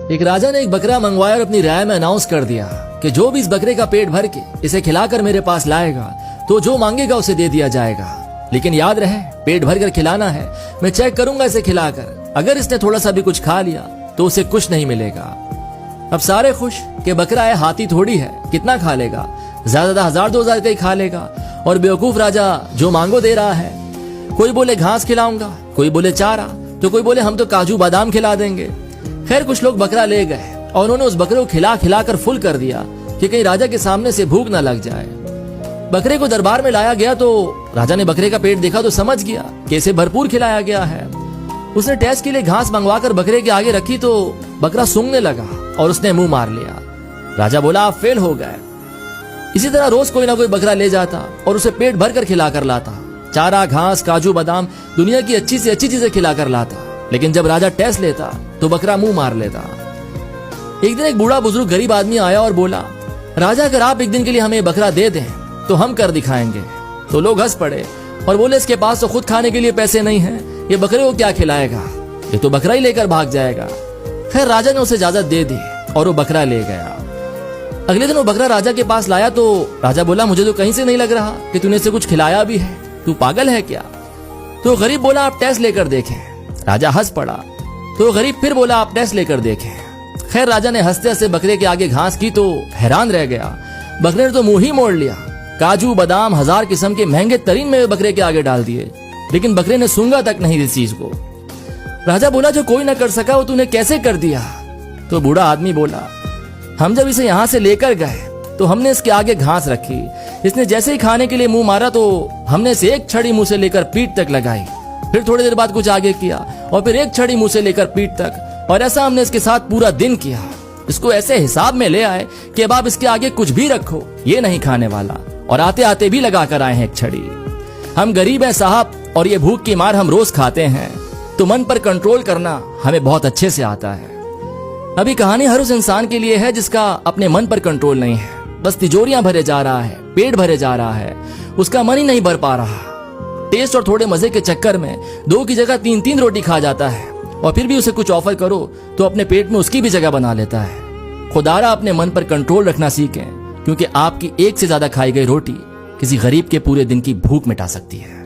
एक राजा ने एक बकरा मंगवाया और अपनी राय में अनाउंस कर दिया कि जो भी इस बकरे का पेट भर के इसे खिलाकर मेरे पास लाएगा तो जो मांगेगा उसे दे दिया जाएगा, लेकिन याद रहे पेट भर कर खिलाना है। मैं चेक करूंगा इसे खिलाकर, अगर इसने थोड़ा सा भी कुछ खा लिया तो उसे कुछ नहीं मिलेगा। अब सारे खुश कि बकरा है, हाथी थोड़ी है, कितना खा लेगा, ज्यादा 1000-2000 का ही खा लेगा। और बेवकूफ राजा जो मांगो दे रहा है। कोई बोले घास खिलाऊंगा, कोई बोले चारा, तो कोई बोले हम तो काजू बादाम खिला देंगे। खैर कुछ लोग बकरा ले गए और उन्होंने उस बकरे को खिला खिला कर फुल कर दिया कि कहीं राजा के सामने से भूख न लग जाए। बकरे को दरबार में लाया गया तो राजा ने बकरे का पेट देखा तो समझ गया कि इसे भरपूर खिलाया गया है। उसने टेस्ट के लिए घास मंगवाकर बकरे के आगे रखी तो बकरा सूंघने लगा और उसने मुंह मार लिया। राजा बोला आप फेल हो गए। इसी तरह रोज कोई ना कोई बकरा ले जाता और उसे पेट भर कर खिलाकर लाता, चारा, घास, काजू बादाम, दुनिया की अच्छी से अच्छी चीजें खिलाकर लाता, लेकिन जब राजा टेस्ट लेता तो बकरा मुंह मार लेता। एक दिन एक बूढ़ा बुजुर्ग गरीब आदमी आया और बोला, राजा अगर आप एक दिन के लिए हमें बकरा दे दें तो हम कर दिखाएंगे। तो लोग हंस पड़े और बोले इसके पास तो खुद खाने के लिए पैसे नहीं है, ये बकरे को क्या खिलाएगा, ये तो बकरा ही लेकर भाग जाएगा। खैर राजा ने उसे इजाजत दे दी और वो बकरा ले गया। अगले दिन वो बकरा राजा के पास लाया तो राजा बोला मुझे तो कहीं से नहीं लग रहा कि तूने इसे कुछ खिलाया भी है, तू पागल है क्या। तो गरीब बोला आप टेस्ट लेकर देखें। राजा हंस पड़ा। तो गरीब फिर बोला आप टेस्ट लेकर देखें। खैर राजा ने हंसते हंसते बकरे के आगे घास की तो हैरान रह गया। बकरे ने तो मुंह ही मोड़ लिया। काजू बादाम 1000 किस्म के महंगे तरीन में बकरे के आगे डाल दिए, लेकिन बकरे ने सूंघा तक नहीं इस चीज को। राजा बोला जो कोई ना कर सका वो तूने कैसे कर दिया। तो बूढ़ा आदमी बोला हम जब इसे यहाँ से लेकर गए तो हमने इसके आगे घास रखी, इसने जैसे ही खाने के लिए मुंह मारा तो हमने इसे एक छड़ी मुंह से लेकर पीठ तक लगाई, फिर थोड़ी देर बाद कुछ आगे किया और फिर एक छड़ी मुंह से लेकर पीठ तक, और ऐसा हमने इसके साथ पूरा दिन किया। इसको ऐसे हिसाब में ले आए कि अब आप इसके आगे कुछ भी रखो ये नहीं खाने वाला, और आते आते भी लगा कर आए हैं एक छड़ी। हम गरीब हैं साहब और ये भूख की मार हम रोज खाते हैं, तो मन पर कंट्रोल करना हमें बहुत अच्छे से आता है। अभी कहानी हर उस इंसान के लिए है जिसका अपने मन पर कंट्रोल नहीं है, बस तिजोरियां भरे जा रहा है, पेट भरे जा रहा है, उसका मन ही नहीं भर पा रहा। टेस्ट और थोड़े मजे के चक्कर में 2 की जगह 3-3 रोटी खा जाता है, और फिर भी उसे कुछ ऑफर करो तो अपने पेट में उसकी भी जगह बना लेता है। खुदारा अपने मन पर कंट्रोल रखना सीखें, क्योंकि आपकी एक से ज्यादा खाई गई रोटी किसी गरीब के पूरे दिन की भूख मिटा सकती है।